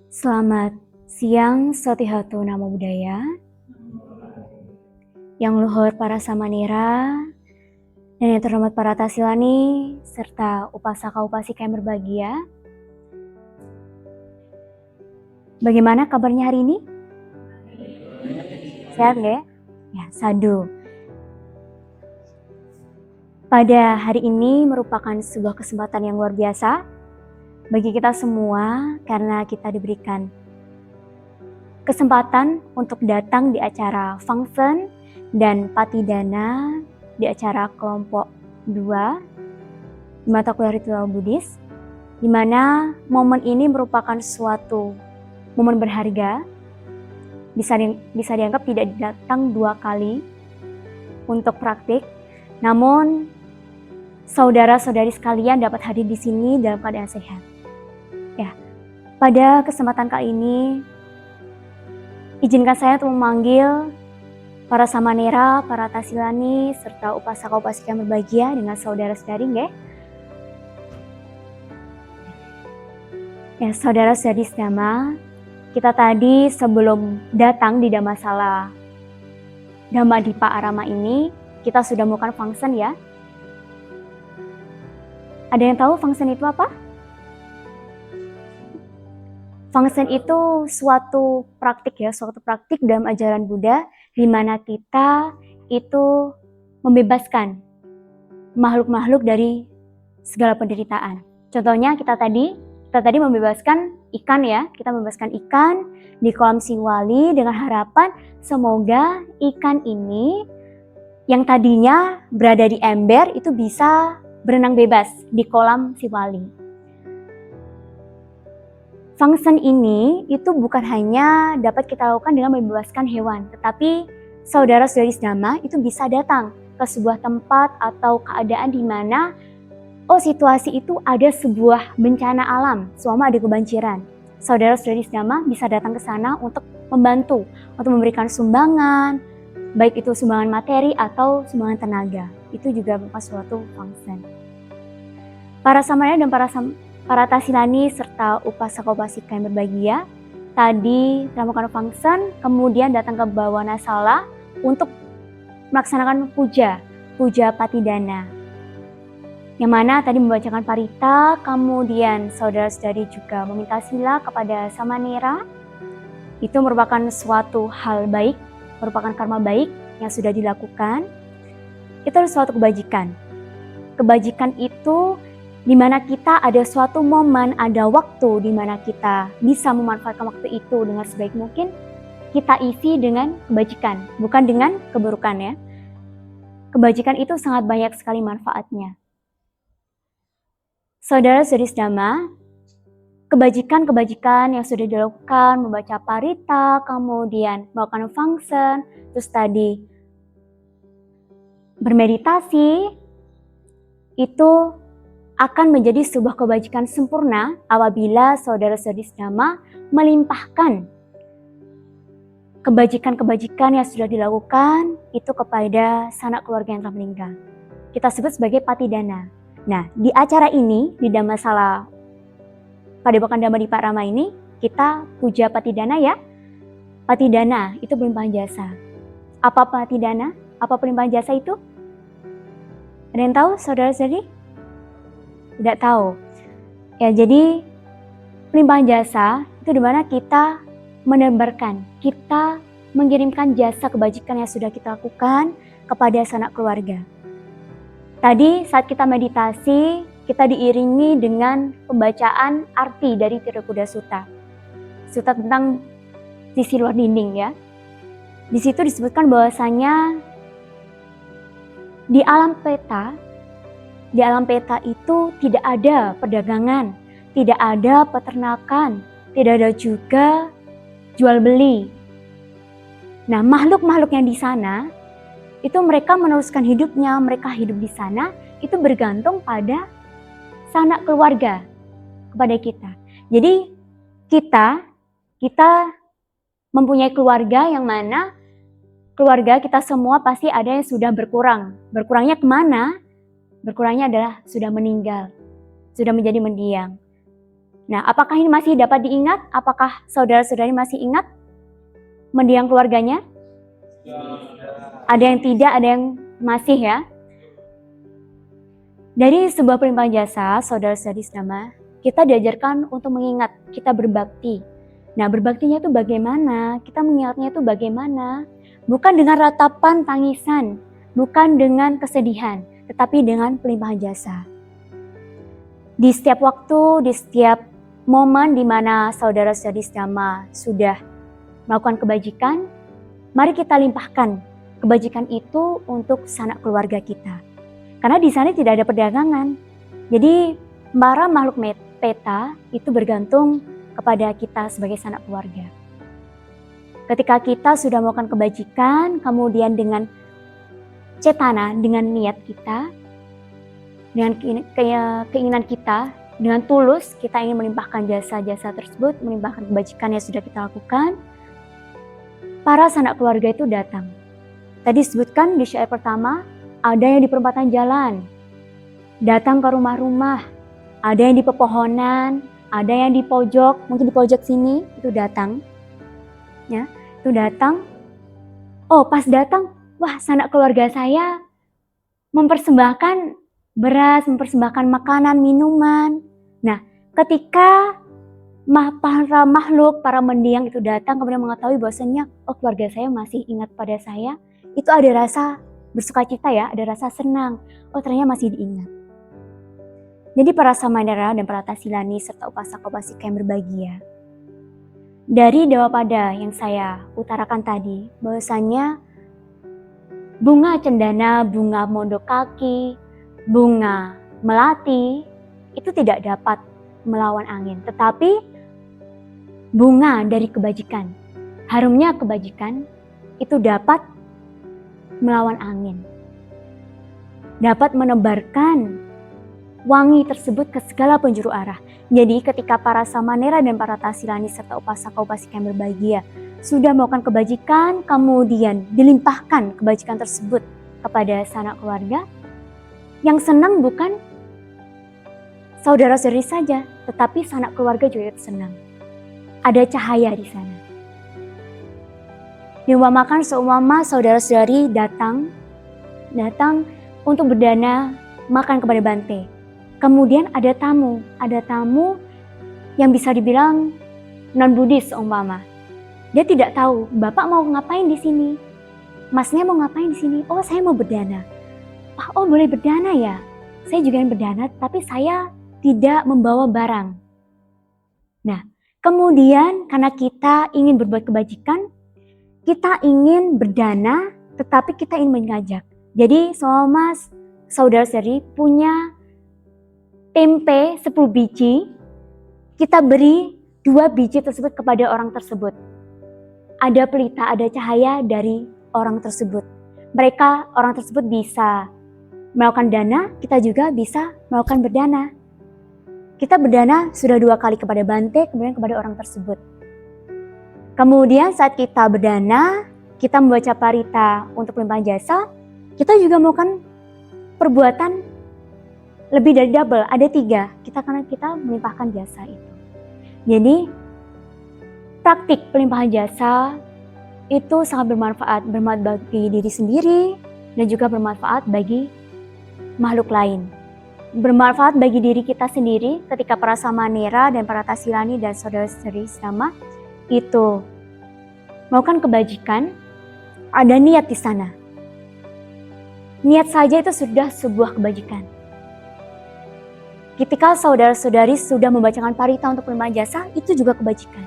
Selamat siang Sotihatu Namo Buddhaya, yang luhur para samanera, dan yang terhormat para tasilani, serta upasaka-upasika yang berbahagia. Bagaimana kabarnya hari ini? Sehat nggak? Ya, sadu. Pada hari ini merupakan sebuah kesempatan yang luar biasa bagi kita semua karena kita diberikan kesempatan untuk datang di acara Fangsen dan Patidana di acara kelompok 2 di mata kuliah ritual Buddhis, di mana momen ini merupakan suatu momen berharga, bisa dianggap tidak datang 2 kali untuk praktik, namun saudara-saudari sekalian dapat hadir di sini dalam keadaan sehat. Ya, pada kesempatan kali ini, izinkan saya untuk memanggil para samanera, para tasilani, serta upasaka-upasika yang berbahagia dengan saudara-saudari, nggih. Ya, saudara-saudari sedama, kita tadi sebelum datang di Dhammasala Dhammadipa Arama ini, kita sudah melakukan fungsi ya. Ada yang tahu fungsi itu apa? Fungsi itu suatu praktik dalam ajaran Buddha, di mana kita itu membebaskan makhluk-makhluk dari segala penderitaan. Contohnya kita tadi membebaskan ikan ya, kita membebaskan ikan di kolam Siwali dengan harapan semoga ikan ini yang tadinya berada di ember itu bisa berenang bebas di kolam Siwali. Fungsi ini itu bukan hanya dapat kita lakukan dengan membebaskan hewan, tetapi saudara-saudari sedama itu bisa datang ke sebuah tempat atau keadaan di mana situasi itu ada sebuah bencana alam, seumpama ada kebanjiran. Saudara-saudari sedama bisa datang ke sana untuk membantu, untuk memberikan sumbangan, baik itu sumbangan materi atau sumbangan tenaga. Itu juga merupakan suatu fungsi. Para samanera dan para tasilani serta upasaka-upasika yang berbahagia tadi telah melakukan fungsi, kemudian datang ke Bhawanasala untuk melaksanakan puja Patidana, yang mana tadi membacakan parita, kemudian saudara-saudari juga meminta sila kepada samanera. Itu merupakan suatu hal baik, merupakan karma baik yang sudah dilakukan. Itu adalah suatu kebajikan. Kebajikan itu di mana kita ada suatu momen, ada waktu di mana kita bisa memanfaatkan waktu itu dengan sebaik mungkin, kita isi dengan kebajikan, bukan dengan keburukan ya. Kebajikan itu sangat banyak sekali manfaatnya. Saudara-saudari sedama, kebajikan yang sudah dilakukan, membaca parita, kemudian melakukan fungsi, terus tadi bermeditasi, itu akan menjadi sebuah kebajikan sempurna apabila saudara-saudari sedama melimpahkan kebajikan-kebajikan yang sudah dilakukan itu kepada sanak keluarga yang telah meninggal. Kita sebut sebagai patidana. Nah, di acara ini, di Dhammasala Padepokan Dhammadipa Arama ini, kita puja patidana ya. Patidana itu pelimpahan jasa. Apa patidana? Apa pelimpahan jasa itu? Ada yang tahu, saudara-saudari? Tidak tahu. Ya, jadi pelimpahan jasa itu di mana kita menebarkan, kita mengirimkan jasa kebajikan yang sudah kita lakukan kepada sanak keluarga. Tadi saat kita meditasi, kita diiringi dengan pembacaan arti dari Tirikuda Sutta. Sutta tentang sisi luar dinding ya. Di situ disebutkan bahwasanya di alam peta itu tidak ada perdagangan, tidak ada peternakan, tidak ada juga jual beli. Nah, makhluk-makhluk yang di sana itu mereka meneruskan hidupnya, mereka hidup di sana itu bergantung pada sanak keluarga kepada kita. Jadi kita mempunyai keluarga yang mana keluarga kita semua pasti ada yang sudah berkurang. Berkurangnya kemana? Berkurangnya adalah sudah meninggal, sudah menjadi mendiang. Nah, apakah ini masih dapat diingat? Apakah saudara-saudari masih ingat mendiang keluarganya? Ada yang tidak, ada yang masih ya. Dari sebuah pelimpahan jasa, saudara-saudari sedama, kita diajarkan untuk mengingat, kita berbakti. Nah, berbaktinya itu bagaimana? Kita mengingatnya itu bagaimana? Bukan dengan ratapan tangisan, bukan dengan kesedihan, tetapi dengan pelimpahan jasa. Di setiap waktu, di setiap momen di mana saudara-saudari sedama sudah melakukan kebajikan, mari kita limpahkan kebajikan itu untuk sanak keluarga kita. Karena di sana tidak ada perdagangan. Jadi para makhluk peta itu bergantung kepada kita sebagai sanak keluarga. Ketika kita sudah melakukan kebajikan, kemudian dengan cetana, dengan niat kita, dengan keinginan kita, dengan tulus kita ingin melimpahkan jasa-jasa tersebut, melimpahkan kebajikan yang sudah kita lakukan, para sanak keluarga itu datang. Tadi disebutkan di syair pertama, ada yang di perempatan jalan, datang ke rumah-rumah, ada yang di pepohonan, ada yang di pojok, mungkin di pojok sini, itu datang. Ya, itu datang. Oh, pas datang, wah sanak keluarga saya mempersembahkan beras, mempersembahkan makanan, minuman. Nah, ketika para makhluk, para mendiang itu datang kemudian mengetahui bahwasanya oh keluarga saya masih ingat pada saya, itu ada rasa bersukacita ya, ada rasa senang. Oh ternyata masih diingat. Jadi para samanera dan para tasilani serta upasaka-upasika yang berbahagia, dari Dewapada yang saya utarakan tadi, bahwasanya bunga cendana, bunga mondokaki, bunga melati itu tidak dapat melawan angin, tetapi bunga dari kebajikan, harumnya kebajikan itu dapat melawan angin, dapat menebarkan wangi tersebut ke segala penjuru arah. Jadi ketika para samanera dan para tasilani serta upasaka-upasika yang berbahagia sudah melakukan kebajikan, kemudian dilimpahkan kebajikan tersebut kepada sanak keluarga, yang senang bukan saudara-saudari saja, tetapi sanak keluarga juga senang. Ada cahaya di sana. Diumpamakan seumpama saudara-saudari datang untuk berdana makan kepada Bante. Kemudian ada tamu yang bisa dibilang non-Buddhis seumpama. Dia tidak tahu, Bapak mau ngapain di sini? Masnya mau ngapain di sini? Oh, saya mau berdana. Oh, boleh berdana ya? Saya juga ingin berdana, tapi saya tidak membawa barang. Nah, kemudian karena kita ingin berbuat kebajikan, kita ingin berdana, tetapi kita ingin mengajak. Jadi, seumpama saudara-saudari punya tempe 10 biji, kita beri 2 biji tersebut kepada orang tersebut. Ada pelita, ada cahaya dari orang tersebut. Orang tersebut bisa melakukan dana, kita juga bisa melakukan berdana. Kita berdana sudah 2 kali kepada Bante, kemudian kepada orang tersebut. Kemudian saat kita berdana, kita membaca parita untuk pelimpahan jasa, kita juga melakukan perbuatan lebih dari double, ada 3, karena kita melimpahkan jasa itu. Jadi praktik pelimpahan jasa itu sangat bermanfaat bagi diri sendiri dan juga bermanfaat bagi makhluk lain. Bermanfaat bagi diri kita sendiri ketika para samanera dan para tasilani dan saudara-saudari sama itu melakukan kebajikan, ada niat di sana. Niat saja itu sudah sebuah kebajikan. Ketika saudara-saudari sudah membacakan parita untuk pelimpahan jasa, itu juga kebajikan.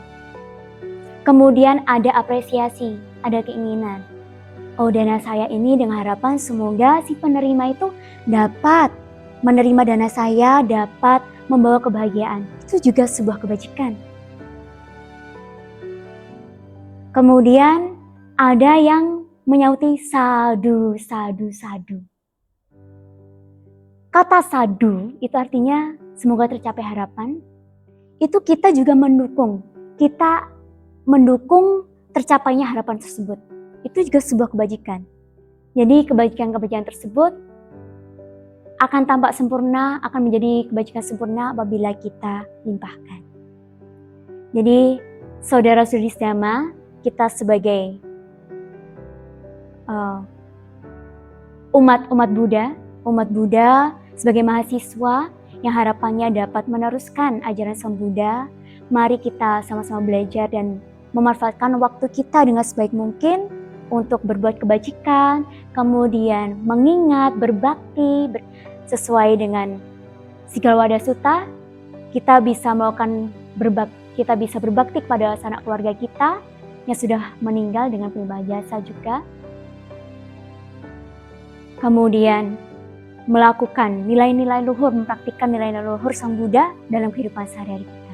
Kemudian ada apresiasi, ada keinginan. Oh, dana saya ini dengan harapan semoga si penerima itu dapat menerima dana saya, dapat membawa kebahagiaan. Itu juga sebuah kebajikan. Kemudian ada yang menyauti sadu, sadu, sadu. Kata sadu itu artinya semoga tercapai harapan. Itu kita juga mendukung. Kita mendukung tercapainya harapan tersebut. Itu juga sebuah kebajikan. Jadi kebajikan-kebajikan tersebut akan tampak sempurna, akan menjadi kebajikan sempurna apabila kita limpahkan. Jadi saudara-saudari Dhamma, kita sebagai umat Buddha sebagai mahasiswa yang harapannya dapat meneruskan ajaran Sang Buddha, mari kita sama-sama belajar dan memanfaatkan waktu kita dengan sebaik mungkin untuk berbuat kebajikan, kemudian mengingat, berbakti, sesuai dengan Sigala Wada Sutta. Kita bisa melakukan kita bisa berbakti kepada sanak keluarga kita yang sudah meninggal dengan penyembah jasa juga. Kemudian melakukan nilai-nilai luhur, mempraktikkan nilai-nilai luhur Sang Buddha dalam kehidupan sehari-hari kita.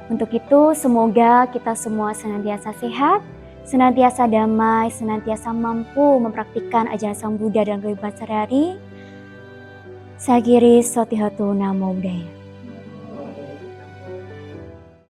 Untuk itu semoga kita semua senantiasa sehat, senantiasa damai, senantiasa mampu mempraktikkan ajaran Sang Buddha dalam kehidupan sehari-hari. Saya akhiri Sotihatu Namo Buddhaya.